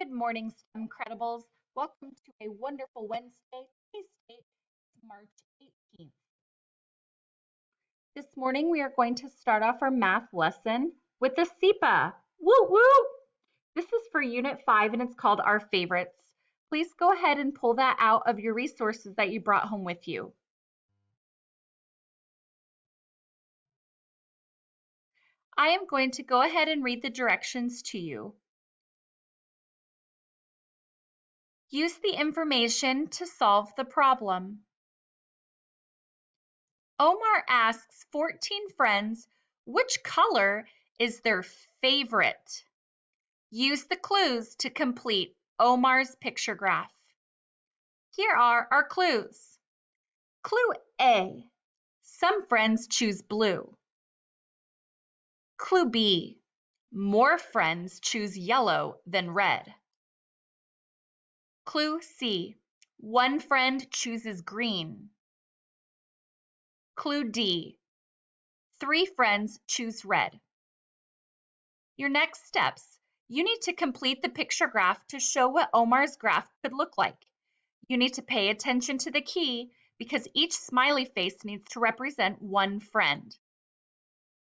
Good morning, STEM Credibles. Welcome to a wonderful Wednesday. Today's date is March 18th. This morning we are going to start off our math lesson with the CEPA. Woo woo! This is for Unit 5 and it's called Our Favorites. Please go ahead and pull that out of your resources that you brought home with you. I am going to go ahead and read the directions to you. Use the information to solve the problem. Omar asks 14 friends which color is their favorite. Use the clues to complete Omar's picture graph. Here are our clues. Clue A, some friends choose blue. Clue B, more friends choose yellow than red. Clue C, one friend chooses green. Clue D, 3 friends choose red. Your next steps. You need to complete the picture graph to show what Omar's graph could look like. You need to pay attention to the key because each smiley face needs to represent one friend.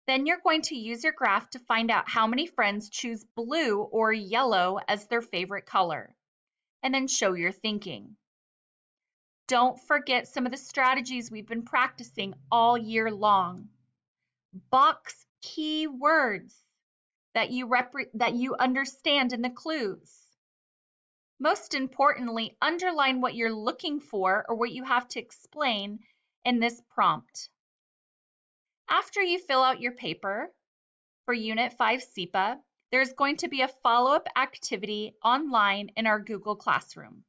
Then you're going to use your graph to find out how many friends choose blue or yellow as their favorite color, and then show your thinking. Don't forget some of the strategies we've been practicing all year long. Box key words that you understand in the clues. Most importantly, underline what you're looking for or what you have to explain in this prompt. After you fill out your paper for Unit 5 CEPA, there's going to be a follow-up activity online in our Google Classroom.